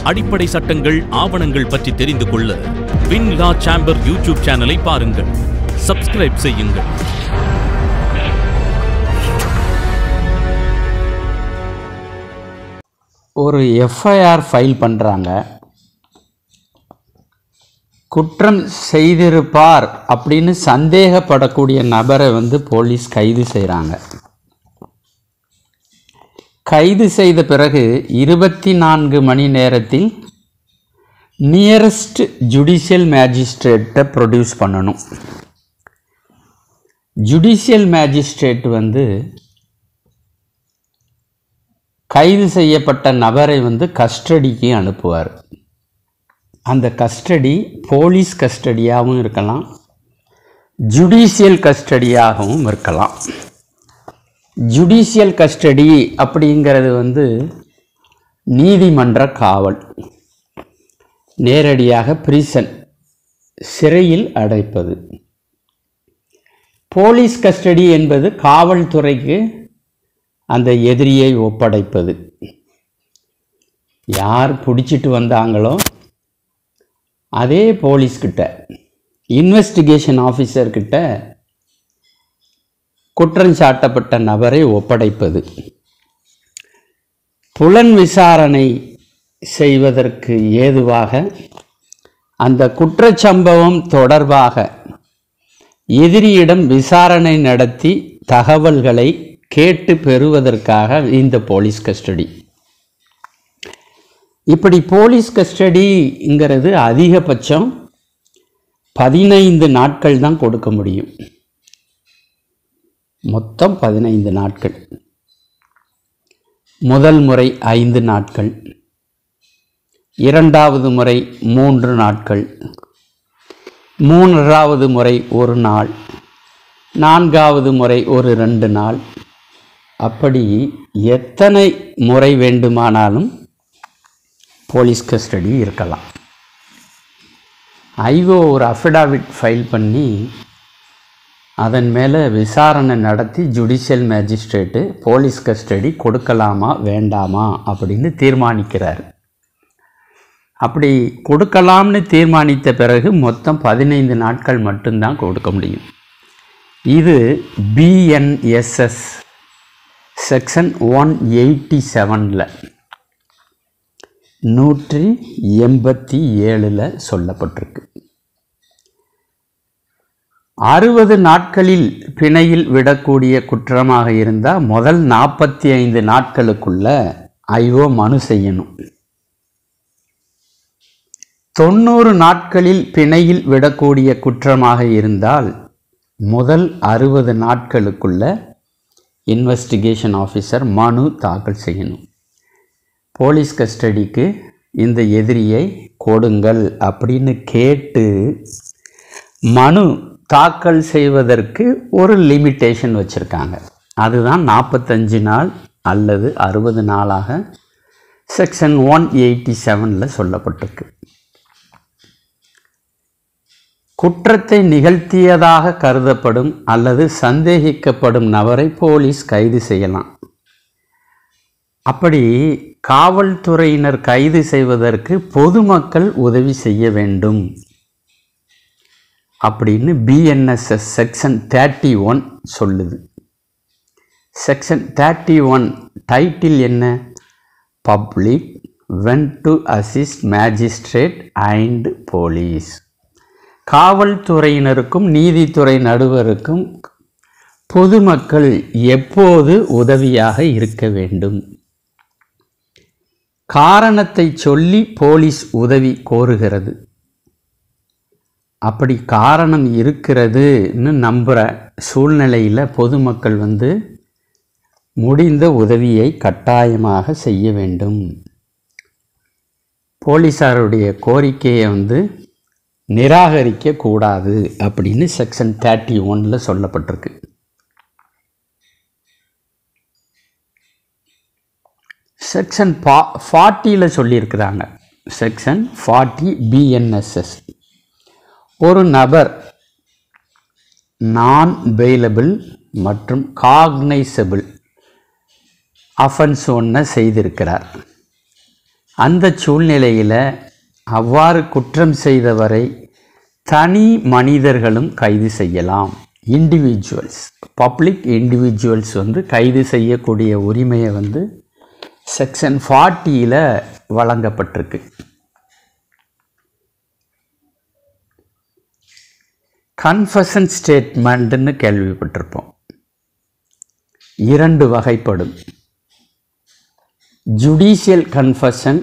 அடிப்படை சட்டங்கள், ஆவணங்கள் பற்றி தெரிந்து கொள்ள வின் லா சேம்பர் யூடியூப் சேனலை பாருங்கள். சப்ஸ்கிரைப் செய்யுங்கள். ஒரு எஃப்ஐஆர் ஃபைல் பண்ணுறாங்க. குற்றம் செய்திருப்பார் அப்படின்னு சந்தேகப்படக்கூடிய நபரை போலீஸ் கைது செய்கிறாங்க. கைது செய்த பிறகு 24 மணி நேரத்தில் நியரஸ்ட் ஜுடிஷியல் மேஜிஸ்ட்ரேட்டை ப்ரொடியூஸ் பண்ணணும். ஜுடிஷியல் மேஜிஸ்ட்ரேட் கைது செய்யப்பட்ட நபரை கஸ்டடிக்கு அனுப்புவார். அந்த கஸ்டடி போலீஸ் கஸ்டடியாகவும் இருக்கலாம், ஜுடிஷியல் கஸ்டடியாகவும் இருக்கலாம். ஜுடிஷியல் கஸ்டடி அப்படிங்கிறது நீதிமன்ற காவல், நேரடியாக பிரிசன் சிறையில் அடைப்பது. போலீஸ் கஸ்டடி என்பது காவல்துறைக்கு அந்த எதிரியை ஒப்படைப்பது. யார் பிடிச்சிட்டு வந்தாங்களோ அதே போலீஸ்கிட்ட, இன்வெஸ்டிகேஷன் ஆஃபீஸர்கிட்ட குற்றம் சாட்டப்பட்ட நபரை ஒப்படைப்பது. புலன் விசாரணை செய்வதற்கு ஏதுவாக அந்த குற்றச்சம்பவம் தொடர்பாக எதிரியிடம் விசாரணை நடத்தி தகவல்களை கேட்டு பெறுவதற்காக இந்த போலீஸ் கஸ்டடி. இப்படி போலீஸ் கஸ்டடிங்கிறது அதிகபட்சம் 15 நாட்கள் தான் கொடுக்க முடியும். மொத்தம் 15 நாட்கள். முதல் முறை 5 நாட்கள், இரண்டாவது முறை 3 நாட்கள், மூன்றாவது முறை 1 நாள், நான்காவது முறை ஒரு 2 நாள், அப்படி எத்தனை முறை வேண்டுமானாலும் போலீஸ் கஸ்டடி இருக்கலாம். ஐஓ ஒரு அஃபிடாவிட் ஃபைல் பண்ணி அதன் மேலே விசாரணை நடத்தி ஜுடிஷியல் மேஜிஸ்ட்ரேட்டு போலீஸ் கஸ்டடி கொடுக்கலாமா வேண்டாமா அப்படின்னு தீர்மானிக்கிறார். அப்படி கொடுக்கலாம்னு தீர்மானித்த பிறகு மொத்தம் 15 நாட்கள் மட்டும்தான் கொடுக்க முடியும். இது BNSS செக்ஷன் 187 187 சொல்லப்பட்டிருக்கு. 60 நாட்களில் பிணையில் விடக்கூடிய குற்றமாக இருந்தால் முதல் 45 நாட்களுக்குள்ள ஐஓ மனு செய்யணும். 90 நாட்களில் பிணையில் விடக்கூடிய குற்றமாக இருந்தால் முதல் 60 நாட்களுக்குள்ள இன்வெஸ்டிகேஷன் ஆஃபீஸர் மனு தாக்கல் செய்யணும். போலீஸ் கஸ்டடிக்கு இந்த எதிரியை கொடுங்கள் அப்படின்னு கேட்டு மனு தாக்கல் செய்வதற்கு ஒரு லிமிட்டேஷன் வச்சுருக்காங்க. அதுதான் 45 நாள் அல்லது 60 நாளாக செக்ஷன் 187 சொல்லப்பட்டிருக்கு. குற்றத்தை நிகழ்த்தியதாக கருதப்படும் அல்லது சந்தேகிக்கப்படும் நபரை போலீஸ் கைது செய்யலாம். அப்படி காவல்துறையினர் கைது செய்வதற்கு பொதுமக்கள் உதவி செய்ய வேண்டும் அப்படின்னு BNSS செக்ஷன் 31 சொல்லுது. செக்ஷன் 31 டைட்டில் என்ன? Public when to assist magistrate and police. காவல்துறையினருக்கும் நீதித்துறை நடுவருக்கும் பொதுமக்கள் எப்போது உதவியாக இருக்க வேண்டும். காரணத்தை சொல்லி போலீஸ் உதவி கோருகிறது. அப்படி காரணம் இருக்கிறதுன்னு நம்புகிற சூழ்நிலையில் பொதுமக்கள் முடிந்த உதவியை கட்டாயமாக செய்ய வேண்டும். போலீஸாருடைய கோரிக்கையை நிராகரிக்க கூடாது அப்படின்னு செக்ஷன் 31 சொல்லப்பட்டிருக்கு. செக்ஷன் 40 சொல்லியிருக்கிறாங்க. செக்ஷன் 40 BNSS ஒரு நபர் நான் பெயிலபிள் மற்றும் காக்னைசபிள் அஃபென்ஸ் ஒன்று செய்திருக்கிறார். அந்த சூழ்நிலையில் அவ்வாறு குற்றம் செய்தவரை தனி மனிதர்களும் கைது செய்யலாம். இண்டிவிஜுவல்ஸ், பப்ளிக் இண்டிவிஜுவல்ஸ் கைது செய்யக்கூடிய உரிமையை செக்ஷன் 40 வழங்கப்பட்டிருக்கு. கன்ஃபஷன் ஸ்டேட்மெண்ட்னு கேள்விப்பட்டிருப்போம். 2 வகைப்படும். Judicial confession,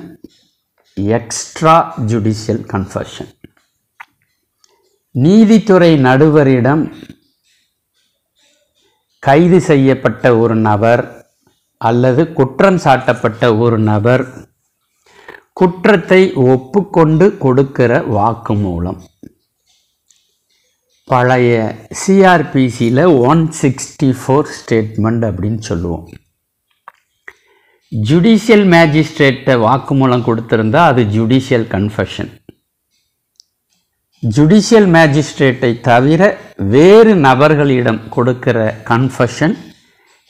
extra judicial confession. நீதித்துறை நடுவரிடம் கைது செய்யப்பட்ட ஒரு நபர் அல்லது குற்றம் சாட்டப்பட்ட ஒரு நபர் குற்றத்தை ஒப்புக்கொண்டு கொடுக்கிற வாக்குமூலம். பழைய சிஆர்பிசியில் 164 ஸ்டேட்மெண்ட் அப்படின்னு சொல்லுவோம். ஜுடிஷியல் மேஜிஸ்ட்ரேட்டை வாக்குமூலம் கொடுத்திருந்தா அது ஜுடிஷியல் கன்ஃபஷன். ஜுடிஷியல் மேஜிஸ்ட்ரேட்டை தவிர வேறு நபர்களிடம் கொடுக்கிற கன்ஃபஷன்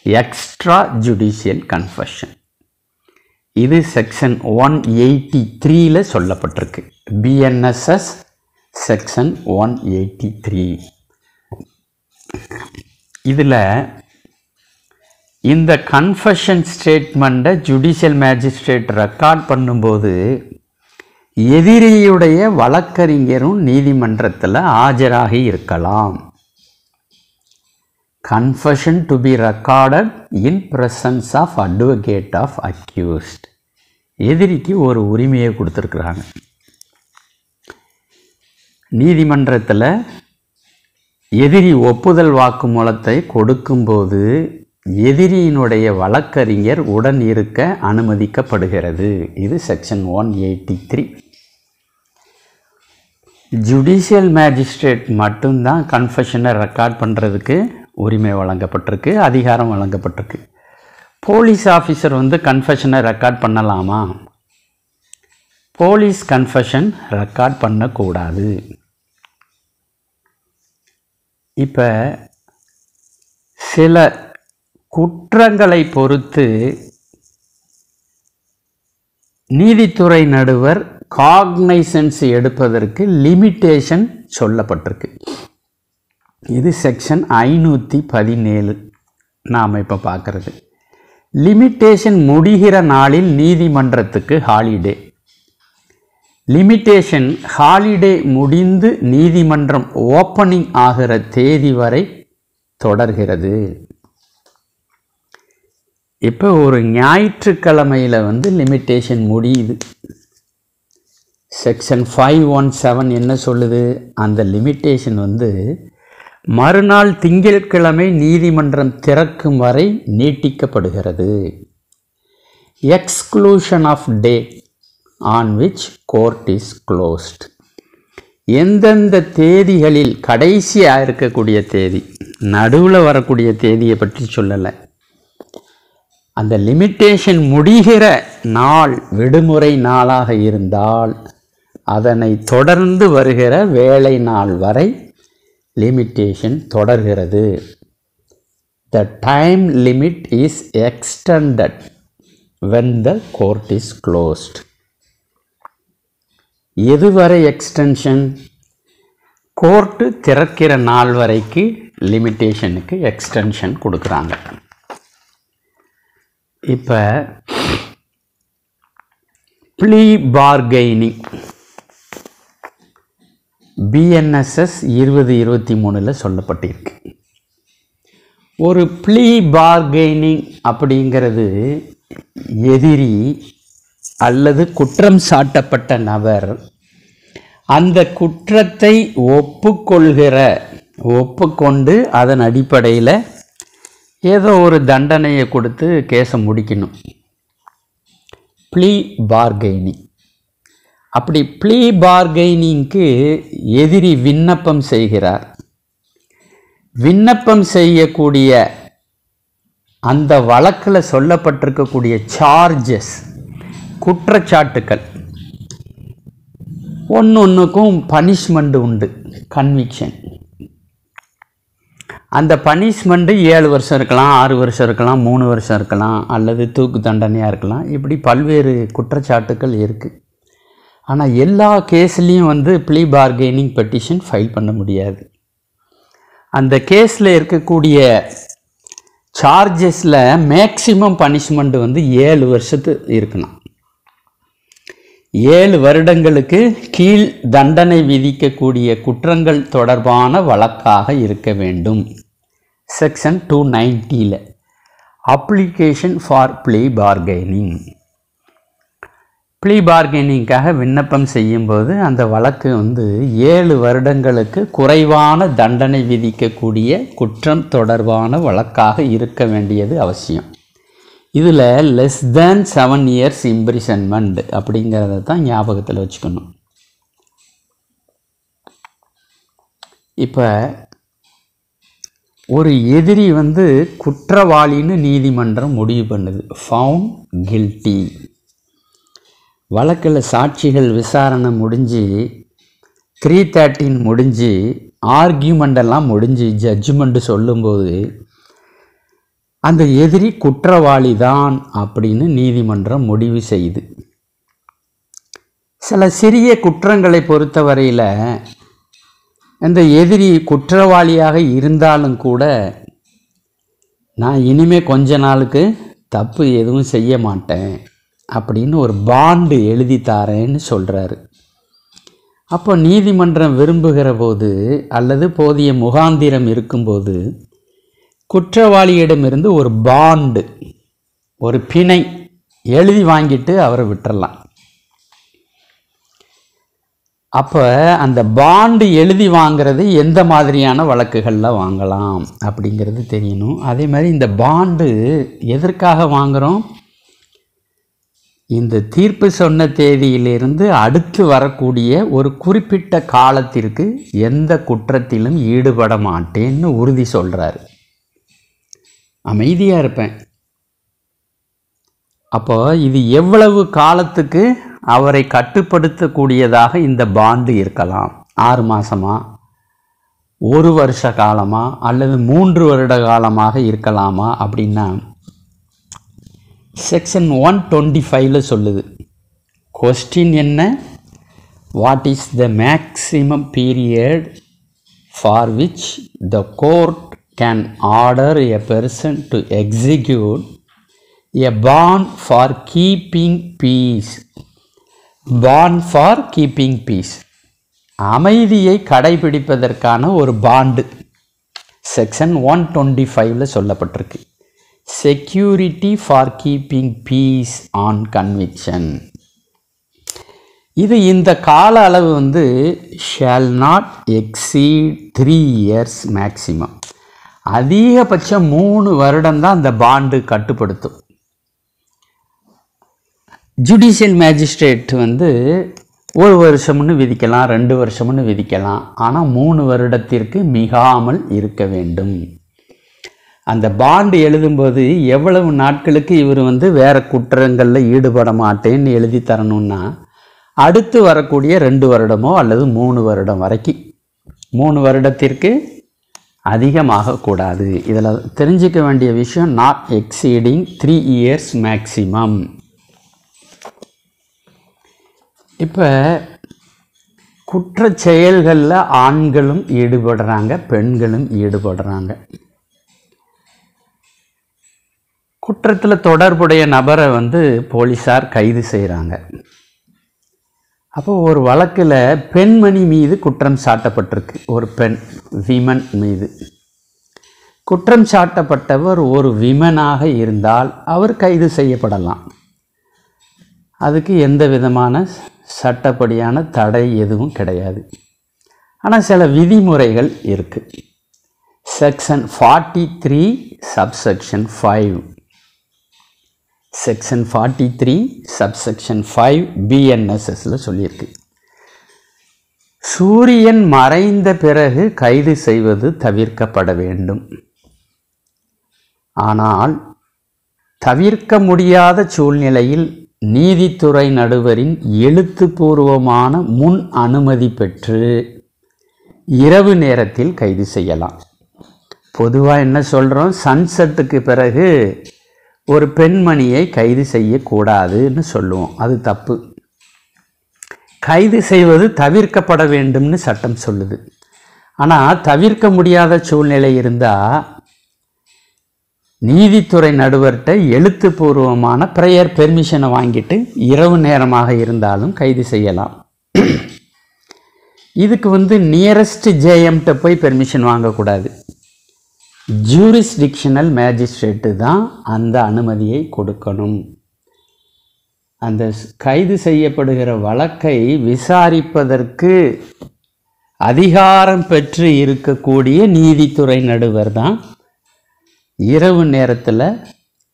எக்ஸ்ட்ரா ஜுடிஷியல் கன்ஃபஷன். இது செக்ஷன் 183 சொல்லப்பட்டிருக்கு. BNSS section 183. இதில் இந்த கன்ஃபஷன் ஸ்டேட்மெண்ட்டை ஜுடிஷியல் மேஜிஸ்ட்ரேட் ரெக்கார்ட் பண்ணும்போது எதிரியுடைய வழக்கறிஞரும் நீதிமன்றத்தில் ஆஜராகி இருக்கலாம். Confession to be recorded in presence of advocate of accused. எதிரிக்கு ஒரு உரிமையை கொடுத்துருக்குறாங்க. நீதிமன்றத்தில் எதிரி ஒப்புதல் வாக்குமூலத்தை கொடுக்கும்போது எதிரியினுடைய வழக்கறிஞர் உடன் இருக்க அனுமதிக்கப்படுகிறது. இது செக்ஷன் 183. ஜுடிஷியல் மேஜிஸ்ட்ரேட் மட்டும்தான் கன்ஃபஷனை ரெக்கார்ட் பண்ணுறதுக்கு உரிமை வழங்கப்பட்டிருக்கு, அதிகாரம் வழங்கப்பட்டிருக்கு. போலீஸ் ஆஃபீஸர் கன்ஃபஷனை ரெக்கார்ட் பண்ணலாமா? போலீஸ் கன்ஃபஷன் ரெக்கார்ட் பண்ணக்கூடாது. இப்போ சில குற்றங்களை பொறுத்து நீதித்துறை நடுவர் காக்னைசன்ஸ் எடுப்பதற்கு லிமிட்டேஷன் சொல்லப்பட்டிருக்கு. இது செக்ஷன் 517 நாம் இப்போ பார்க்குறது. லிமிட்டேஷன் முடிகிற நாளில் நீதிமன்றத்துக்கு ஹாலிடே. லிமிட்டேஷன் ஹாலிடே முடிந்து நீதிமன்றம் ஓப்பனிங் ஆகிற தேதி வரை தொடர்கிறது. இப்போ ஒரு ஞாயிற்றுக்கிழமையில் லிமிட்டேஷன் முடியுது. செக்ஷன் 517 என்ன சொல்லுது? அந்த லிமிட்டேஷன் மறுநாள் திங்கட்கிழமை நீதிமன்றம் திறக்கும் வரை நீட்டிக்கப்படுகிறது. Exclusion of day on which court is closed. எந்தெந்த தேதிகளில் கடைசியாக இருக்கக்கூடிய தேதி, நடுவில் வரக்கூடிய தேதியை பற்றி சொல்லலை. அந்த லிமிட்டேஷன் முடிகிற நாள் விடுமுறை நாளாக இருந்தால் அதனை தொடர்ந்து வருகிற வேலை நாள் வரை லிமிட்டேஷன் தொடர்கிறது. The time limit is extended when the court is closed. எதுவரை எக்ஸ்டென்ஷன்? கோர்ட்டு திறக்கிற நாள் வரைக்கு லிமிட்டேஷனுக்கு எக்ஸ்டென்ஷன் கொடுக்குறாங்க. இப்போ ப்ளீ பார்கெய்னிங் பிஎன்எஸ்எஸ் 2023 சொல்லப்பட்டிருக்கு. ஒரு ப்ளீ பார்கெய்னிங் அப்படிங்கிறது எதிரி அல்லது குற்றம் சாட்டப்பட்ட நபர் அந்த குற்றத்தை ஒப்புக்கொண்டு அதன் அடிப்படையில் ஏதோ ஒரு தண்டனையை கொடுத்து கேஸை முடிக்கணும். Plea bargaining. அப்படி ப்ளீ பார்கெய்னிங்க்கு எதிரி விண்ணப்பம் செய்கிறார். விண்ணப்பம் செய்யக்கூடிய அந்த வழக்கில் சொல்லப்பட்டிருக்கக்கூடிய சார்ஜஸ், குற்றச்சாட்டுக்கள் ஒன்றுக்கும் பனிஷ்மெண்ட் உண்டு, கன்விக்ஷன். அந்த பனிஷ்மெண்ட்டு 7 வருஷம் இருக்கலாம், 6 வருஷம் இருக்கலாம், 3 வருஷம் இருக்கலாம், அல்லது தூக்கு தண்டனையாக இருக்கலாம். இப்படி பல்வேறு குற்றச்சாட்டுக்கள் இருக்குது. ஆனால் எல்லா கேஸ்லேயும் வந்து ப்ளீ பார்கெனிங் பெட்டிஷன் ஃபைல் பண்ண முடியாது. அந்த கேஸில் இருக்கக்கூடிய சார்ஜஸில் மேக்சிமம் பனிஷ்மெண்ட் வந்து 7 வருஷத்து இருக்கணும். 7 வருடங்களுக்கு கீழ் தண்டனை விதிக்கக்கூடிய குற்றங்கள் தொடர்பான வழக்காக இருக்க வேண்டும். Section 290 application for plea bargaining. Plea பார்கெனிங்காக விண்ணப்பம் செய்யும்போது அந்த வழக்கு வந்து 7 வருடங்களுக்கு குறைவான தண்டனை விதிக்கக்கூடிய குற்றம் தொடர்பான வழக்காக இருக்க வேண்டியது அவசியம். இதில் லெஸ் தேன் 7 years இம்ப்ரிசன்மெண்ட் அப்படிங்கிறத தான் ஞாபகத்தில் வச்சுக்கணும். இப்போ ஒரு எதிரி வந்து குற்றவாளின்னு நீதிமன்றம் முடிவு பண்ணுது, ஃபவுண்ட் கில்ட்டி. வழக்கில் சாட்சிகள் விசாரணை முடிஞ்சு 313 முடிஞ்சு ஆர்கியூமெண்டெல்லாம் முடிஞ்சு ஜட்ஜ்மெண்ட்டு சொல்லும்போது அந்த எதிரி குற்றவாளி தான் அப்படின்னு நீதிமன்றம் முடிவு செய்யுது. சில சிறிய குற்றங்களை பொறுத்தவரையில் அந்த எதிரி குற்றவாளியாக இருந்தாலும் கூட நான் இனிமேல் கொஞ்ச நாளுக்கு தப்பு எதுவும் செய்ய மாட்டேன் அப்படின்னு ஒரு பாண்டு எழுதி தாரேன்னு சொல்கிறாரு. அப்போ நீதிமன்றம் விரும்புகிற போது அல்லது போதிய முகாந்திரம் இருக்கும்போது குற்றவாளியிடமிருந்து ஒரு பாண்டு, ஒரு பிணை எழுதி வாங்கிட்டு அவரை விட்டுறலாம். அப்போ அந்த பாண்டு எழுதி வாங்கிறது எந்த மாதிரியான வழக்குகளில் வாங்கலாம் அப்படிங்கிறது தெரியணும். அதே மாதிரி இந்த பாண்டு எதற்காக வாங்குகிறோம்? இந்த தீர்ப்பு சொன்ன தேதியிலிருந்து அடுத்து வரக்கூடிய ஒரு குறிப்பிட்ட காலத்திற்கு எந்த குற்றத்திலும் ஈடுபட மாட்டேன்னு உறுதி சொல்கிறாரு. அமைதியாக இருப்பேன். அப்போ இது எவ்வளவு காலத்துக்கு அவரை கட்டுப்படுத்தக்கூடியதாக இந்த பாண்டு இருக்கலாம்? 6 மாதமா, 1 வருஷ காலமா, அல்லது 3 வருட காலமாக இருக்கலாமா அப்படின்னா செக்ஷன் 125 சொல்லுது. கொஸ்டின் என்ன? What is the maximum period for which the court can order a person to execute a bond for keeping peace. Bond for keeping peace, அமைதியை கடைபிடிப்பதற்கான ஒரு பாண்டு செக்ஷன் 125 சொல்லப்பட்டிருக்கு. Security for keeping peace on conviction. இது இந்த கால அளவு வந்து shall not exceed 3 years maximum. அதிகபட்சம் 3 வருடம்தான் அந்த பாண்டு கட்டுப்படுத்தும். ஜுடிஷியல் மேஜிஸ்ட்ரேட் வந்து 1 வருஷம்னு விதிக்கலாம், 2 வருஷம்னு விதிக்கலாம். ஆனால் 3 வருடத்திற்கு மிகாமல் இருக்க வேண்டும். அந்த பாண்டு எழுதும்போது எவ்வளவு நாட்களுக்கு இவர் வந்து வேறு குற்றங்களில் ஈடுபட மாட்டேன்னு எழுதி தரணும்னா அடுத்து வரக்கூடிய 2 வருடமோ அல்லது 3 வருடம் வரைக்கும், 3 வருடத்திற்கு அதிகமாக கூடாது. இதில் தெரிஞ்சிக்க வேண்டிய விஷயம் நாட் எக்ஸீடிங் 3 years மேக்சிமம். இப்போ குற்ற செயல்களில் ஆண்களும் ஈடுபடுறாங்க, பெண்களும் ஈடுபடுறாங்க. குற்றத்தில் தொடர்புடைய நபரை வந்து போலீஸார் கைது செய்கிறாங்க. அப்போ ஒரு வழக்கில் பெண்மணி மீது குற்றம் சாட்டப்பட்டிருக்கு. ஒரு பெண், விமன் மீது குற்றம் சாட்டப்பட்டவர் ஒரு விமனாக இருந்தால் அவர் கைது செய்யப்படலாம். அதுக்கு எந்த விதமான சட்டப்படியான தடை எதுவும் கிடையாது. ஆனால் சில விதிமுறைகள் இருக்குது. செக்ஷன் 43 சப்செக்ஷன் 5, செக்ஷன் 43 சப்செக்ஷன் 5 BNSSல சொல்லியிருக்கு. சூரியன் மறைந்த பிறகு கைது செய்வது தவிர்க்கப்பட வேண்டும். ஆனால் தவிர்க்க முடியாத சூழ்நிலையில் நீதித்துறை நடுவரின் எழுத்துப்பூர்வமான முன் அனுமதி பெற்று இரவு நேரத்தில் கைது செய்யலாம். பொதுவாக என்ன சொல்கிறோம், சன்செட்டுக்கு பிறகு ஒரு பெண்மணியை கைது செய்யக்கூடாதுன்னு சொல்லுவோம். அது தப்பு. கைது செய்வது தவிர்க்கப்பட வேண்டும்னு சட்டம் சொல்லுது. ஆனால் தவிர்க்க முடியாத சூழ்நிலை இருந்தால் நீதித்துறை நடுவர்கிட்ட எழுத்துப்பூர்வமான ப்ரேயர் பெர்மிஷனை வாங்கிட்டு இரவு நேரமாக இருந்தாலும் கைது செய்யலாம். இதுக்கு நியரஸ்ட் ஜேஎம்கிட்ட போய் பெர்மிஷன் வாங்கக்கூடாது. ஜூரிஸ்டிக்ஷனல் மேஜிஸ்ட்ரேட்டு தான் அந்த அனுமதியை கொடுக்கணும். அந்த கைது செய்யப்படுகிற வழக்கை விசாரிப்பதற்கு அதிகாரம் பெற்று இருக்கக்கூடிய நீதித்துறை நடுவர் தான் இரவு நேரத்தில்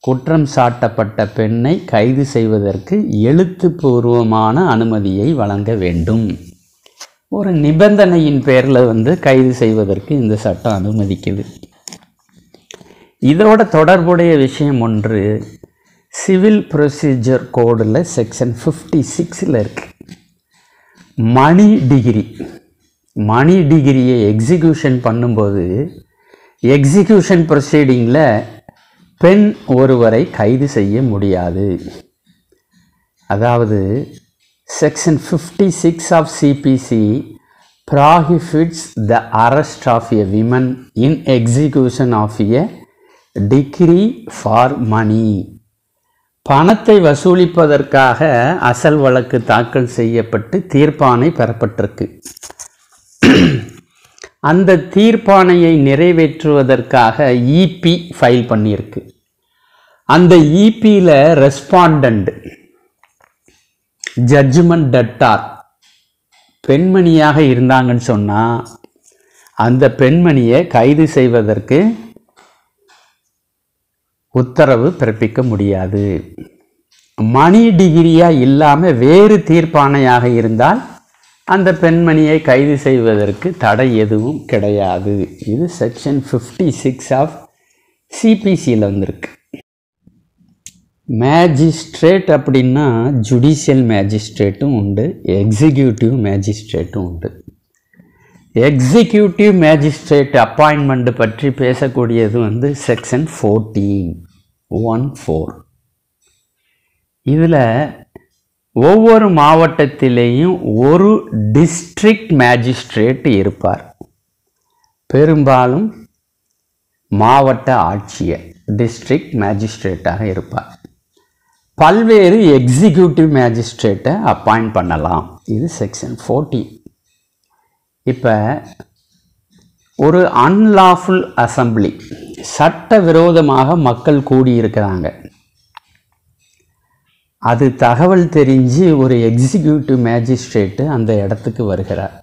குற்றம் சாட்டப்பட்ட பெண்ணை கைது செய்வதற்கு எழுத்துப்பூர்வமான அனுமதியை வழங்க வேண்டும். ஒரு நிபந்தனையின் பேரில் கைது செய்வதற்கு இந்த சட்டம் அனுமதிக்குது. இதோட தொடர்புடைய விஷயம் ஒன்று சிவில் ப்ரொசீஜர் கோடில் செக்ஷன் 56 இருக்கு. மணி டிகிரியை எக்ஸிக்யூஷன் பண்ணும்போது எக்ஸிக்யூஷன் ப்ரொசீடிங்கில் பெண் ஒருவரை கைது செய்ய முடியாது. அதாவது section 56 of CPC prohibits the arrest of a woman in execution of a decree for money. பணத்தை வசூலிப்பதற்காக அசல் வழக்கு தாக்கல் செய்யப்பட்டு தீர்ப்பாணை பெறப்பட்டிருக்கு. அந்த தீர்ப்பாணையை நிறைவேற்றுவதற்காக இபி ஃபைல் பண்ணியிருக்கு. அந்த இபியில் ரெஸ்பாண்டண்ட் ஜட்ஜ்மெண்ட் டெட்டார் பெண்மணியாக இருந்தாங்கன்னு சொன்னால் அந்த பெண்மணியை கைது செய்வதற்கு உத்தரவு பிறப்பிக்க முடியாது. மணி டிகிரியாக இல்லாமல் வேறு தீர்ப்பாணையாக இருந்தால் அந்த பெண்மணியை கைது செய்வதற்கு தடை எதுவும் கிடையாது. இது செக்ஷன் 56 ஆஃப் சிபிசியில் வந்திருக்கு. மேஜிஸ்ட்ரேட் அப்படின்னா ஜுடிஷியல் மேஜிஸ்ட்ரேட்டும் உண்டு, எக்ஸிக்யூட்டிவ் மேஜிஸ்ட்ரேட்டும் உண்டு. எக்ஸிக்யூட்டிவ் மேஜிஸ்ட்ரேட் அப்பாயின்மெண்ட் பற்றி பேசக்கூடியது செக்ஷன் 14(1)(4). இதில் ஒவ்வொரு மாவட்டத்திலேயும் ஒரு டிஸ்ட்ரிக்ட் மேஜிஸ்ட்ரேட் இருப்பார். பெரும்பாலும் மாவட்ட ஆட்சியர் டிஸ்ட்ரிக்ட் மேஜிஸ்ட்ரேட்டாக இருப்பார். பல்வேறு எக்ஸிக்யூட்டிவ் மேஜிஸ்ட்ரேட்டை அப்பாயிண்ட் பண்ணலாம். இது செக்ஷன் 14. இப்போ ஒரு அன்லாஃபுல் அசம்பிளி, சட்டவிரோதமாக மக்கள் கூடியிருக்கிறாங்க, அது தகவல் தெரிஞ்சு ஒரு எக்ஸிக்யூட்டிவ் மேஜிஸ்ட்ரேட்டு அந்த இடத்துக்கு வருகிறார்.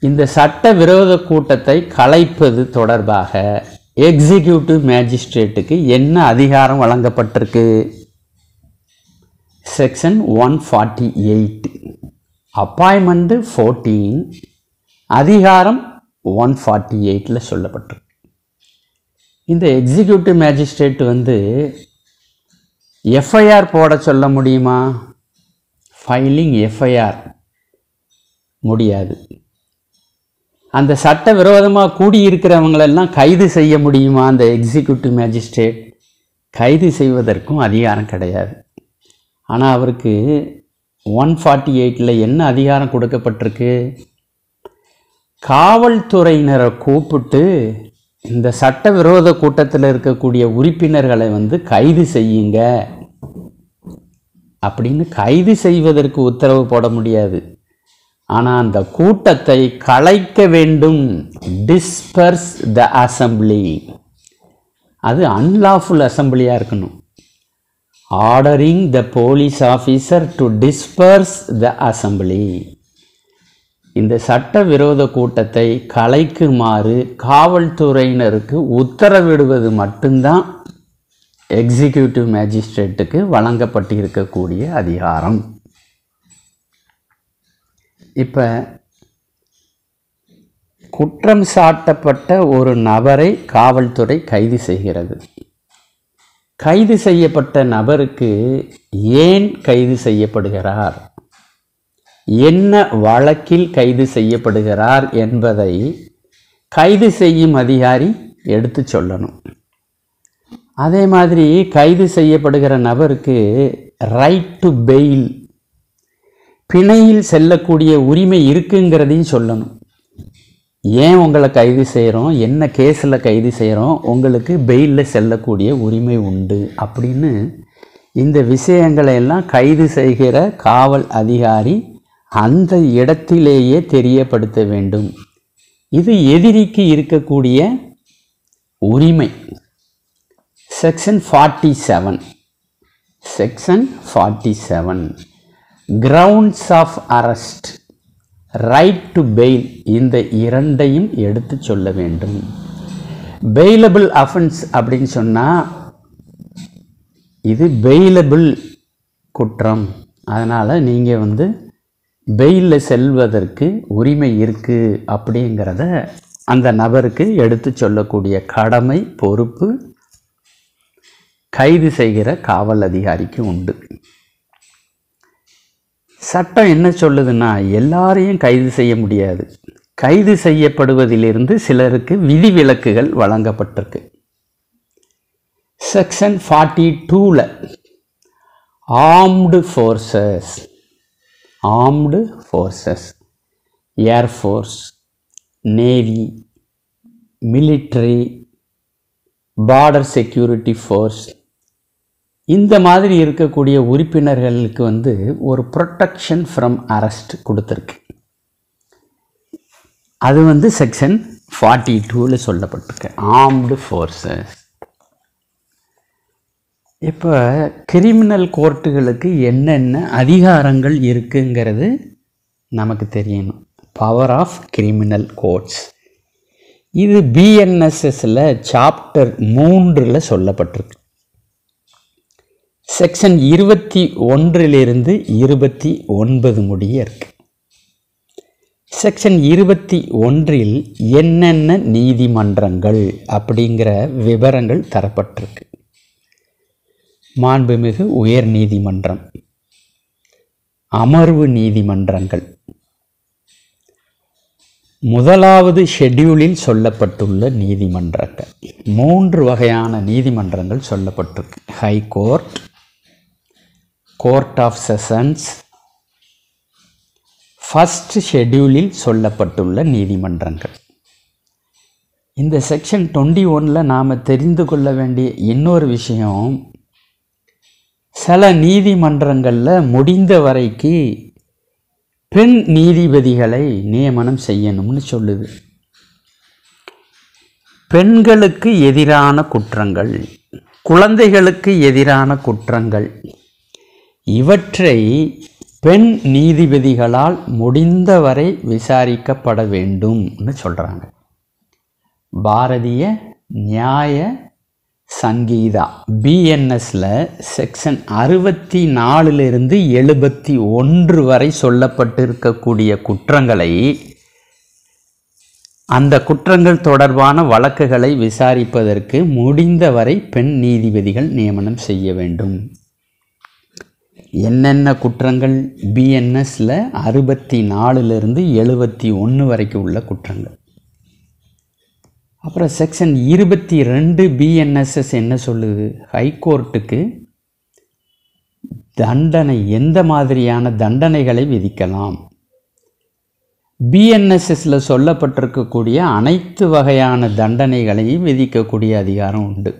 இந்த சட்டவிரோத கூட்டத்தை கலைப்பது தொடர்பாக எக்ஸிக்யூட்டிவ் மேஜிஸ்ட்ரேட்டுக்கு என்ன அதிகாரம் வழங்கப்பட்டிருக்கு? செக்ஷன் 148. அப்பாயின்மெண்ட் 14, அதிகாரம் 148 சொல்லப்பட்டிருக்கு. இந்த எக்ஸிக்யூட்டிவ் மேஜிஸ்ட்ரேட் எஃப்ஐஆர் போட சொல்ல முடியுமா? ஃபைலிங் எஃப்ஐஆர் முடியாது. அந்த சட்டவிரோதமாக கூடியிருக்கிறவங்களெல்லாம் கைது செய்ய முடியுமா? அந்த எக்ஸிக்யூட்டிவ் மேஜிஸ்ட்ரேட் கைது செய்வதற்கும் அதிகாரம் கிடையாது. ஆனால் அவருக்கு 148 என்ன அதிகாரம் கொடுக்கப்பட்டிருக்கு? காவல்துறையினரை கூப்பிட்டு இந்த சட்டவிரோத கூட்டத்தில் இருக்கக்கூடிய உறுப்பினர்களை கைது செய்யுங்க அப்படின்னு கைது செய்வதற்கு உத்தரவு போட முடியாது. ஆனால் அந்த கூட்டத்தை கலைக்க வேண்டும், டிஸ்பர்ஸ் த அசம்பிளி. அது அன்லாஃபுல் அசம்பிளியாக இருக்கணும். Ordering the police officer to disburse the assembly. இந்த சட்டவிரோத கூட்டத்தை கலைக்குமாறு காவல்துறையினருக்கு உத்தரவிடுவது மட்டும்தான் எக்ஸிக்யூட்டிவ் மேஜிஸ்ட்ரேட்டுக்கு வழங்கப்பட்டிருக்கக்கூடிய அதிகாரம். இப்போ குற்றம் சாட்டப்பட்ட ஒரு நபரை காவல்துறை கைது செய்கிறது. கைது செய்யப்பட்ட நபருக்கு ஏன் கைது செய்யப்படுகிறார், என்ன வழக்கில் கைது செய்யப்படுகிறார் என்பதை கைது செய்யும் அதிகாரி எடுத்து சொல்லணும். அதே மாதிரி கைது செய்யப்படுகிற நபருக்கு ரைட் டு பெயில், பிணையில் செல்லக்கூடிய உரிமை இருக்குங்கிறதையும் சொல்லணும். ஏன் உங்களை கைது செய்கிறோம், என்ன கேஸில் கைது செய்கிறோம், உங்களுக்கு பெயிலில் செல்லக்கூடிய உரிமை உண்டு அப்படின்னு இந்த விஷயங்களை எல்லாம் கைது செய்கிற காவல் அதிகாரி அந்த இடத்திலேயே தெரியப்படுத்த வேண்டும். இது எதிரிக்கு இருக்கக்கூடிய உரிமை. Section 47 grounds of arrest, right to bail, இந்த இரண்டையும் எடுத்து சொல்ல வேண்டும். பெயிலபிள் அஃபென்ஸ் அப்படின்னு சொன்னால் இது பெயிலபிள் குற்றம், அதனால் நீங்கள் பெயிலில் செல்வதற்கு உரிமை இருக்குது அப்படிங்கிறத அந்த நபருக்கு எடுத்து சொல்லக்கூடிய கடமை, பொறுப்பு கைது செய்கிற காவல் அதிகாரிக்கு உண்டு. சட்டம் என்ன சொல்லுதுன்னா, எல்லாரையும் கைது செய்ய முடியாது. கைது செய்யப்படுவதிலிருந்து சிலருக்கு விதிவிலக்குகள் வழங்கப்பட்டிருக்கு. செக்ஷன் 42ல் armed forces, air force, navy, military, border security force, இந்த மாதிரி இருக்கக்கூடிய உறுப்பினர்களுக்கு ஒரு ப்ரொடெக்ஷன் ஃப்ரம் அரெஸ்ட் கொடுத்துருக்கு. அது செக்ஷன் 42ல் சொல்லப்பட்டிருக்கு, ஆர்ம்டு ஃபோர்ஸஸ். இப்போ கிரிமினல் கோர்ட்டுகளுக்கு என்னென்ன அதிகாரங்கள் இருக்குங்கிறது நமக்கு தெரியணும். பவர் ஆஃப் கிரிமினல் கோர்ட்ஸ், இது பிஎன்எஸ்எஸ்ல சாப்டர் 3ல் சொல்லப்பட்டிருக்கு. செக்ஷன் 21லிருந்து 29 முடிய இருக்கு. செக்ஷன் 21ல் என்னென்ன நீதிமன்றங்கள் அப்படிங்கிற விவரங்கள் தரப்பட்டிருக்கு. மாண்புமிகு உயர் நீதிமன்றம், அமர்வு நீதிமன்றங்கள், முதலாவது ஷெட்யூலில் சொல்லப்பட்டுள்ள நீதிமன்றங்கள், 3 வகையான நீதிமன்றங்கள் சொல்லப்பட்டிருக்கு. High court, court of sessions, first ஷெட்யூலில் சொல்லப்பட்டுள்ள நீதிமன்றங்கள். இந்த செக்ஷன் 21ல் நாம் தெரிந்து கொள்ள வேண்டிய இன்னொரு விஷயம், சில நீதிமன்றங்களில் முடிந்த வரைக்கு பெண் நீதிபதிகளை நியமனம் செய்யணும்னு சொல்லுது. பெண்களுக்கு எதிரான குற்றங்கள், குழந்தைகளுக்கு எதிரான குற்றங்கள், இவற்றை பெண் நீதிபதிகளால் முடிந்தவரை விசாரிக்கப்பட வேண்டும்னு சொல்கிறாங்க. பாரதிய நியாய சங்கீதா பிஎன்எஸ்ல செக்ஷன் 64லிருந்து 71 வரை சொல்லப்பட்டிருக்கக்கூடிய குற்றங்களை, அந்த குற்றங்கள் தொடர்பான வழக்குகளை விசாரிப்பதற்கு முடிந்தவரை பெண் நீதிபதிகள் நியமனம் செய்ய வேண்டும். என்னென்ன குற்றங்கள் பிஎன்எஸ்ல 64லிருந்து 71 வரைக்கும் உள்ள குற்றங்கள். அப்புறம் செக்ஷன் 22 பிஎன்எஸ்எஸ் என்ன சொல்லுது, ஹைகோர்ட்டுக்கு தண்டனை, எந்த மாதிரியான தண்டனைகளை விதிக்கலாம், பிஎன்எஸ்எஸ்ல சொல்லப்பட்டிருக்கக்கூடிய அனைத்து வகையான தண்டனைகளையும் விதிக்கக்கூடிய அதிகாரம் உண்டு.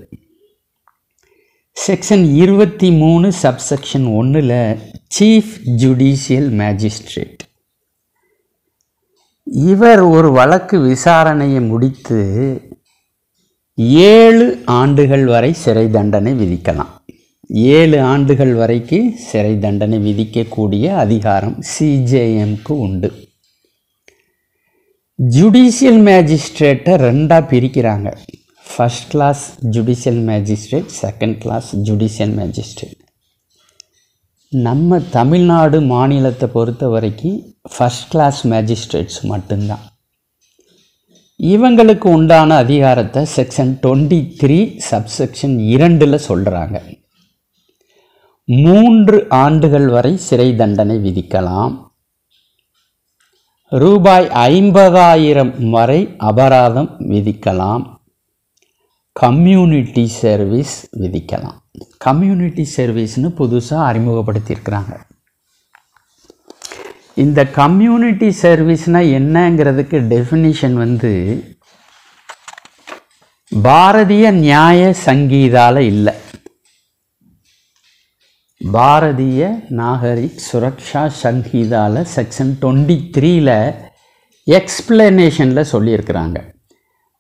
செக்ஷன் 23 சப்செக்ஷன் 1ல் சீஃப் ஜுடிஷியல் மேஜிஸ்ட்ரேட், இவர் ஒரு வழக்கு விசாரணையை முடித்து 7 ஆண்டுகள் வரை சிறை தண்டனை விதிக்கலாம். 7 ஆண்டுகள் வரைக்கு சிறை தண்டனை விதிக்கக்கூடிய அதிகாரம் சிஜேஎம்க்கு உண்டு. ஜுடிஷியல் மேஜிஸ்ட்ரேட்டை 2ஆக பிரிக்கிறாங்க. First class judicial magistrate, second class judicial magistrate. நம்ம தமிழ்நாடு மாநிலத்தை பொறுத்த வரைக்கும் ஃபர்ஸ்ட் கிளாஸ் மேஜிஸ்ட்ரேட்ஸ் மட்டும்தான். இவங்களுக்கு உண்டான அதிகாரத்தை செக்ஷன் 23 சப்செக்ஷன் 2ல் சொல்கிறாங்க. 3 ஆண்டுகள் வரை சிறை தண்டனை விதிக்கலாம். ரூபாய் 50,000 வரை அபராதம் விதிக்கலாம். கம்யூனிட்டி சர்வீஸ் விதிக்கலாம். கம்யூனிட்டி சர்வீஸ்னு புதுசாக அறிமுகப்படுத்தியிருக்கிறாங்க. இந்த கம்யூனிட்டி சர்வீஸ்னால் என்னங்கிறதுக்கு டெஃபினிஷன் வந்து பாரதிய நியாய சங்கீதால இல்லை, பாரதிய நாகரிக் சுரக்ஷா சங்கீதால செக்ஷன் 23ல் எக்ஸ்பிளனேஷனில் சொல்லியிருக்கிறாங்க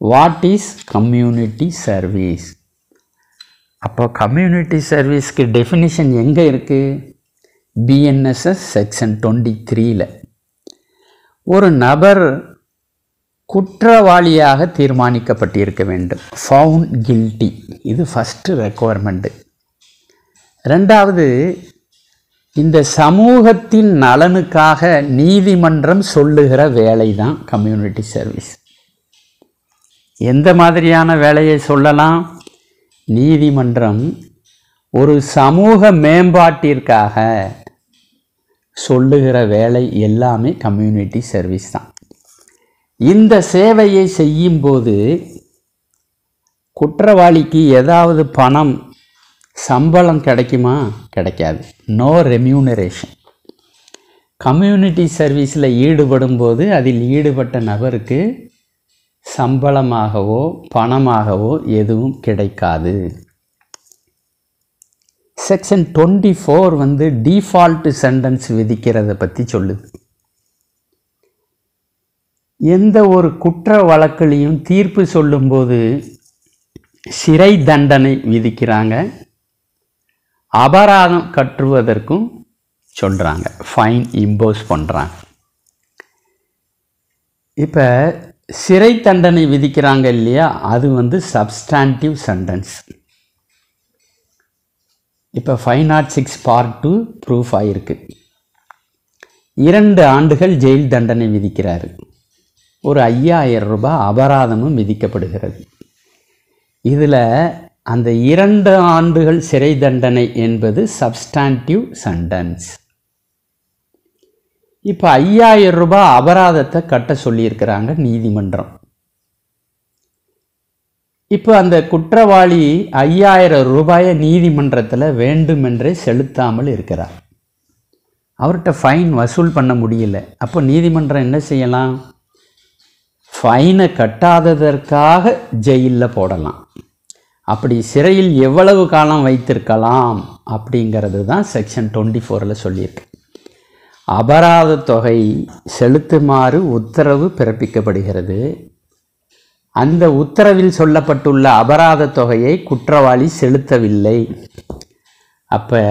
வாட் இஸ் கம்யூனிட்டி சர்வீஸ். அப்போ கம்யூனிட்டி சர்வீஸ்க்கு டெஃபினிஷன் எங்கே இருக்குது? BNSS செக்ஷன் 23ல் ஒரு நபர் குற்றவாளியாக தீர்மானிக்கப்பட்டிருக்க வேண்டும், ஃபவுண்ட் கில்ட்டி. இது ஃபஸ்ட்டு ரெக்குவயர்மெண்ட்டு. ரெண்டாவது, இந்த சமூகத்தின் நலனுக்காக நீதிமன்றம் சொல்லுகிற வேலை தான் கம்யூனிட்டி சர்வீஸ். எந்த மாதிரியான வேலையை சொல்லலாம்? நீதிமன்றம் ஒரு சமூக மேம்பாட்டிற்காக சொல்லுகிற வேலை எல்லாமே கம்யூனிட்டி சர்வீஸ் தான். இந்த சேவையை செய்யும்போது குற்றவாளிக்கு ஏதாவது பணம் சம்பளம் கிடைக்குமா? கிடைக்காது. No remuneration. கம்யூனிட்டி சர்வீஸில் ஈடுபடும் போது அதில் ஈடுபட்ட நபருக்கு சம்பளமாகவோ பணமாகவோ எதுவும் கிடைக்காது. செக்ஷன் 24 வந்து டிஃபால்ட் சென்டென்ஸ் விதிக்கிறத பற்றி சொல்லுது. எந்த ஒரு குற்ற வழக்குலையும் தீர்ப்பு சொல்லும்போது சிறை தண்டனை விதிக்கிறாங்க, அபராதம் கட்டுவதற்கும் சொல்கிறாங்க, ஃபைன் இம்போஸ் பண்ணுறாங்க. இப்போ சிறை தண்டனை விதிக்கிறாங்க இல்லையா, அது வந்து சப்ஸ்டான்டிவ் சென்டென்ஸ். இப்போ 506 Part 2 ப்ரூஃப் ஆகிருக்கு. 2 ஆண்டுகள் ஜெயில் தண்டனை விதிக்கிறாரு, ஒரு 5,000 ரூபாய் அபராதமும் விதிக்கப்படுகிறது. இதில் அந்த 2 ஆண்டுகள் சிறை தண்டனை என்பது சப்ஸ்டான்டிவ் சென்டென்ஸ். இப்போ 5,000 ரூபாய் அபராதத்தை கட்ட சொல்லியிருக்கிறாங்க நீதிமன்றம். இப்போ அந்த குற்றவாளி 5,000 ரூபாயை நீதிமன்றத்தில் வேண்டுமென்றே செலுத்தாமல் இருக்கிறார். அவர்கிட்ட ஃபைன் வசூல் பண்ண முடியல. அப்போ நீதிமன்றம் என்ன செய்யலாம்? ஃபைனை கட்டாததற்காக ஜெயிலில் போடலாம். அப்படி சிறையில் எவ்வளவு காலம் வைத்திருக்கலாம் அப்படிங்கிறது தான் செக்ஷன் 24ல் சொல்லியிருக்கு. அபராத தொகை செலுத்துமாறு உத்தரவு பிறப்பிக்கப்படுகிறது. அந்த உத்தரவில் சொல்லப்பட்டுள்ள அபராத தொகையை குற்றவாளி செலுத்தவில்லை. அப்போ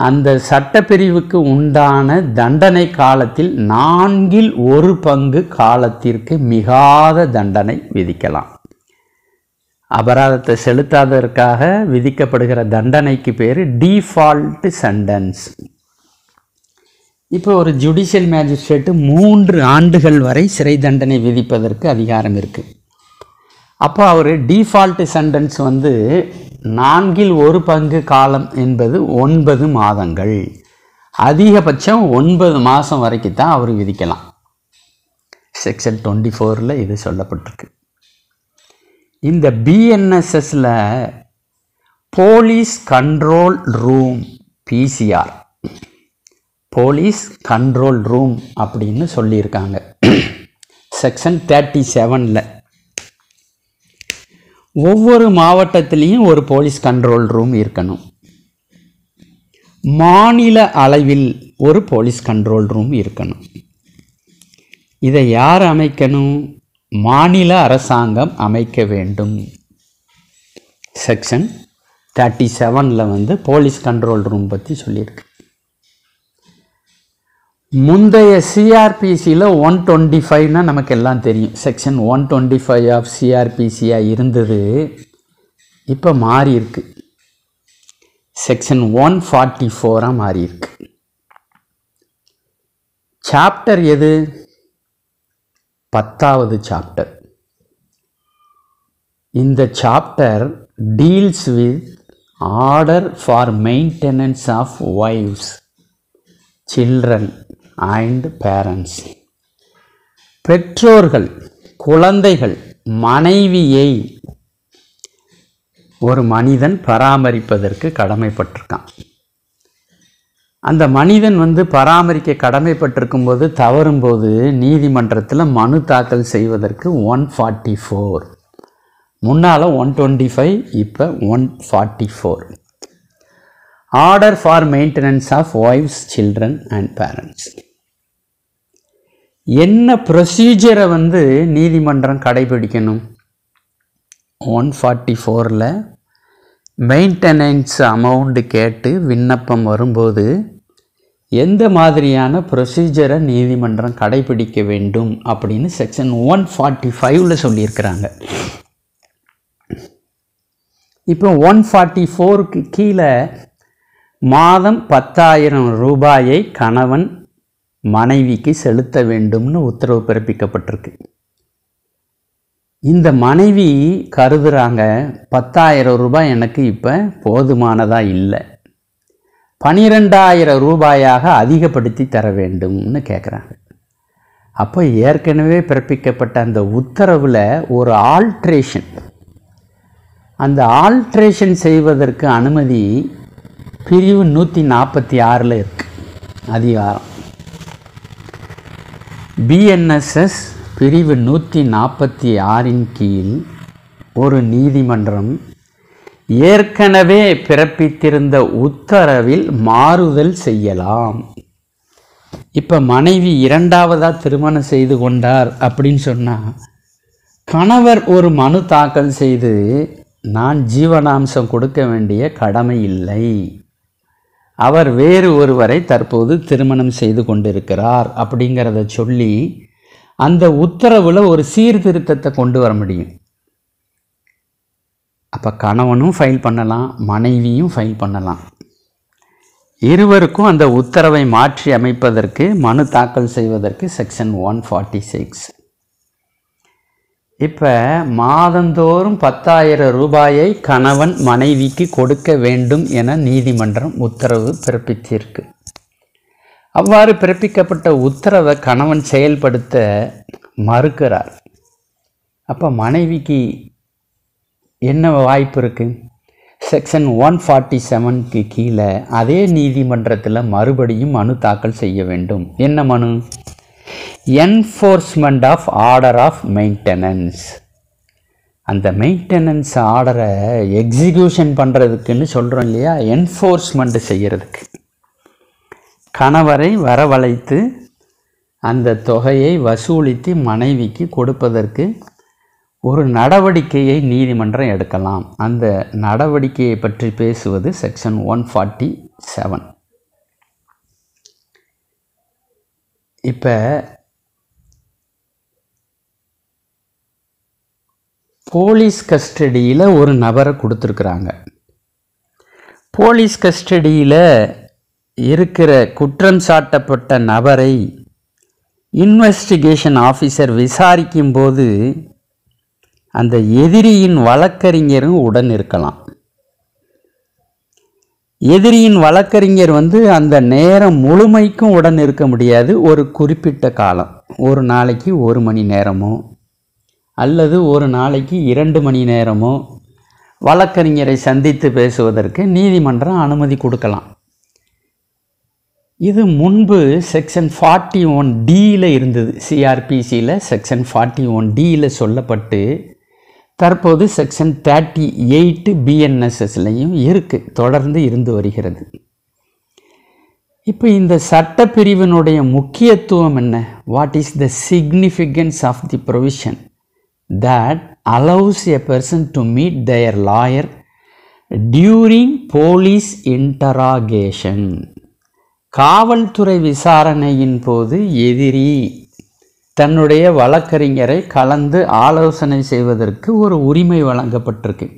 அந்த சட்டப்பிரிவுக்கு உண்டான தண்டனை காலத்தில் 1/4 காலத்திற்கு மிகாத தண்டனை விதிக்கலாம். அபராதத்தை செலுத்தாததற்காக விதிக்கப்படுகிற தண்டனைக்கு பேர் டிஃபால்ட் சென்டென்ஸ். இப்போ ஒரு ஜுடிஷியல் மேஜிஸ்ட்ரேட்டு 3 ஆண்டுகள் வரை சிறை தண்டனை விதிப்பதற்கு அதிகாரம் இருக்குது. அப்போ அவர் டிஃபால்ட் சென்டென்ஸ் வந்து 4/1 காலம் என்பது 9 மாதங்கள், அதிகபட்சம் 9 மாதம் வரைக்கும் தான் அவர் விதிக்கலாம். செக்ஷன் 24ல் இது சொல்லப்பட்டிருக்கு. இந்த BNSSல police control room, PCR, police control room அப்படின்னு சொல்லியிருக்காங்க செக்ஷன் 37ல். ஒவ்வொரு மாவட்டத்திலையும் ஒரு போலீஸ் கண்ட்ரோல் ரூம் இருக்கணும். மாநில அளவில் ஒரு போலீஸ் கண்ட்ரோல் ரூம் இருக்கணும். இதை யார் அமைக்கணும்? மாநில அரசாங்கம் அமைக்க வேண்டும். செக்ஷன் 37ல் வந்து போலீஸ் கண்ட்ரோல் ரூம் பற்றி சொல்லியிருக்கு. முந்தைய CRPCயில் 125னா நமக்கு எல்லாம் தெரியும். செக்ஷன் 125 ஆஃப் CRPCயாக இருந்தது, இப்போ மாறி இருக்கு, செக்ஷன் 144 மாறி இருக்கு. சாப்டர் எது? 10வது சாப்டர். இந்த chapter deals with order for maintenance of wives, children, and parents. பெற்றோர்கள், குழந்தைகள், மனைவியை ஒரு மனிதன் பராமரிப்பதற்கு கடமைப்பட்டிருக்கான். அந்த மனிதன் பராமரிக்க கடமைப்பட்டிருக்கும் போது தவறும்போது நீதிமன்றத்தில் மனு தாக்கல் செய்வதற்கு 144, முன்னால் 125, இப்போ 144. Order for maintenance of wifes, children and parents. என்ன ப்ரொசீஜரை நீதிமன்றம் கடைபிடிக்கணும்? 144ல் மெயின்டெனன்ஸ் அமௌண்ட் கேட்டு விண்ணப்பம் வரும்போது எந்த மாதிரியான ப்ரொசீஜரை நீதிமன்றம் கடைபிடிக்க வேண்டும் அப்படின்னு செக்ஷன் 145ல் சொல்லியிருக்கிறாங்க. இப்போ 144க்கு கீழே மாதம் 10,000 ரூபாயை கணவன் மனைவிக்கு செலுத்த வேண்டும்னு உத்தரவு பிறப்பிக்கப்பட்டிருக்கு. இந்த மனைவி கருதுகிறாங்க 10,000 ரூபாய் எனக்கு இப்போ போதுமானதாக இல்லை, 12,000 ரூபாயாக அதிகப்படுத்தி தர வேண்டும்னு கேட்குறாங்க. அப்போ ஏற்கனவே பிறப்பிக்கப்பட்ட அந்த உத்தரவில் ஒரு ஆல்ட்ரேஷன், அந்த ஆல்ட்ரேஷன் செய்வதற்கு அனுமதி பிரிவு 146ல் இருக்குது அதிகாரம். பிஎன்எஸ்எஸ் பிரிவு 146ன் கீழ் ஒரு நீதிமன்றம் ஏற்கனவே பிறப்பித்திருந்த உத்தரவில் மாறுதல் செய்யலாம். இப்போ மனைவி 2வதாக திருமணம் செய்து கொண்டார் அப்படின்னு சொன்னால் கணவர் ஒரு மனு தாக்கல் செய்து நான் ஜீவனாம்சம் கொடுக்க வேண்டிய கடமை இல்லை, அவர் வேறு ஒருவரை தற்போது திருமணம் செய்து கொண்டிருக்கிறார் அப்படிங்கிறத சொல்லி அந்த உத்தரவில் ஒரு சீர்திருத்தத்தை கொண்டு வர முடியும். அப்போ கணவனும் ஃபைல் பண்ணலாம், மனைவியும் ஃபைல் பண்ணலாம். இருவருக்கும் அந்த உத்தரவை மாற்றி அமைப்பதற்கு மனு தாக்கல் செய்வதற்கு செக்ஷன் 146. இப்போ மாதந்தோறும் 10,000 ரூபாயை கணவன் மனைவிக்கு கொடுக்க வேண்டும் என நீதிமன்றம் உத்தரவு பிறப்பித்திருக்கு. அவ்வாறு பிறப்பிக்கப்பட்ட உத்தரவை கணவன் செயல்படுத்த மறுக்கிறார். அப்போ மனைவிக்கு என்ன வாய்ப்பு இருக்குது? செக்ஷன் 147க்கு கீழே அதே நீதிமன்றத்தில் மறுபடியும் மனு தாக்கல் செய்ய வேண்டும். என்ன மனு? Enforcement of order of maintenance. அந்த மெயின்டெனன்ஸ் ஆர்டரை எக்ஸிக்யூஷன் பண்ணுறதுக்குன்னு சொல்கிறோம் இல்லையா, என்ஃபோர்ஸ்மெண்ட் செய்கிறதுக்கு கணவரை வரவழைத்து அந்த தொகையை வசூலித்து மனைவிக்கு கொடுப்பதற்கு ஒரு நடவடிக்கையை நீதிமன்றம் எடுக்கலாம். அந்த நடவடிக்கையை பற்றி பேசுவது செக்ஷன் 147. இப்போ போலீஸ் கஸ்டடியில் ஒரு நபரை கொடுத்துருக்குறாங்க. போலீஸ் கஸ்டடியில் இருக்கிற குற்றம் சாட்டப்பட்ட நபரை இன்வெஸ்டிகேஷன் ஆஃபீஸர் விசாரிக்கும்போது அந்த எதிரியின் வழக்கறிஞரும் உடன் இருக்கலாம். எதிரியின் வழக்கறிஞர் அந்த நேரம் முழுமைக்கும் உடன் இருக்க முடியாது. ஒரு குறிப்பிட்ட காலம், ஒரு நாளைக்கு 1 மணி நேரமோ அல்லது ஒரு நாளைக்கு 2 மணி நேரமோ வழக்கறிஞரை சந்தித்து பேசுவதற்கு நீதிமன்றம் அனுமதி கொடுக்கலாம். இது முன்பு செக்ஷன் 41Dயில் இருந்தது. சிஆர்பிசியில் செக்ஷன் 41Dயில் சொல்லப்பட்டு தற்போது செக்ஷன் 38 பிஎன்எஸ்எஸ்லையும் இருக்குது, தொடர்ந்து இருந்து வருகிறது. இப்போ இந்த சட்டப்பிரிவினுடைய முக்கியத்துவம் என்ன? What is the significance of the provision that allows a person to meet their lawyer during police interrogation. காவல்துறை விசாரணையின் போது எதிரி தன்னுடைய வழக்கறிஞரை கலந்து ஆலோசனை செய்வதற்கு ஒரு உரிமை வழங்கப்பட்டிருக்கு.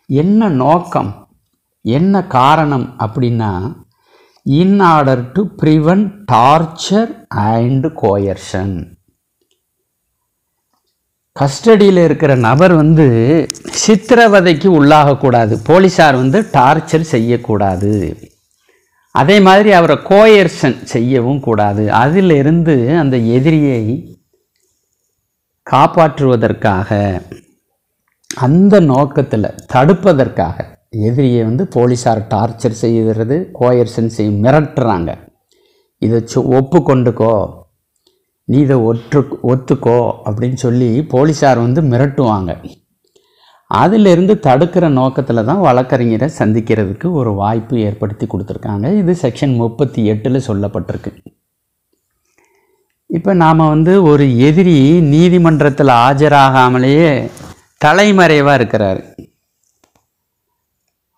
என்ன நோக்கம், என்ன காரணம் அப்படின்னா, in order to prevent torture and coercion. கஸ்டடியில் இருக்கிற நபர் சித்திரவதைக்கு உள்ளாகக்கூடாது, போலீஸார் டார்ச்சர் செய்யக்கூடாது. அதே மாதிரி அவரை கோயர்ஷன் செய்யவும் கூடாது. அதிலிருந்து அந்த எதிரியை காப்பாற்றுவதற்காக, அந்த நோக்கத்தில் தடுப்பதற்காக எதிரியை போலீஸார் டார்ச்சர் செய்கிறது, கோயர்ஷன் மிரட்டுறாங்க. இதை ஒப்புக்கொண்டுக்கோ, நீ இதை ஒத்துக்கோ அப்படின்னு சொல்லி போலீஸார் மிரட்டுவாங்க. அதிலிருந்து தடுக்கிற நோக்கத்தில் தான் வழக்கறிஞரை சந்திக்கிறதுக்கு ஒரு வாய்ப்பு ஏற்படுத்தி கொடுத்துருக்காங்க. இது செக்ஷன் 38 சொல்லப்பட்டிருக்கு. இப்போ நாம் ஒரு எதிரி நீதிமன்றத்தில் ஆஜராகாமலேயே தலைமறைவாக இருக்கிறாரு.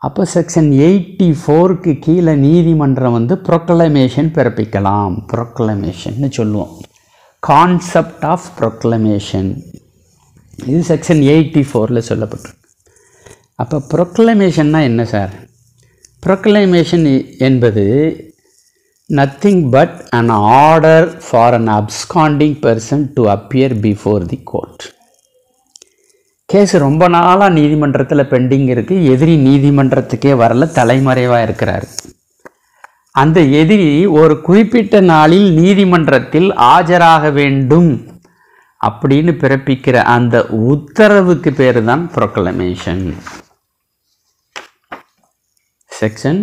அப்போ செக்ஷன் 84க்கு கீழே நீதிமன்றம் ப்ரொக்ளமேஷன் பிறப்பிக்கலாம். ப்ரொக்ளமேஷன்னு சொல்லுவோம், கான்செப்ட் ஆஃப் ப்ரொக்ளமேஷன். இது செக்ஷன் 84 சொல்லப்பட்டிருக்கு. அப்போ ப்ரொக்ளமேஷன்னா என்ன சார்? ப்ரொக்ளமேஷன் என்பது nothing but an order for an absconding person to appear before the court. Case ரொம்ப நாளாக நீதிமன்றத்தில் பெண்டிங் இருக்குது, எதிரி நீதிமன்றத்துக்கே வரல, தலைமறைவாக இருக்கிறார். அந்த எதிரி ஒரு குறிப்பிட்ட நாளில் நீதிமன்றத்தில் ஆஜராக வேண்டும் அப்படின்னு பிறப்பிக்கிற அந்த உத்தரவுக்கு பேர் தான் ப்ரொக்ளமேஷன். செக்ஷன்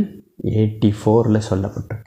84 சொல்லப்பட்டிருக்கு.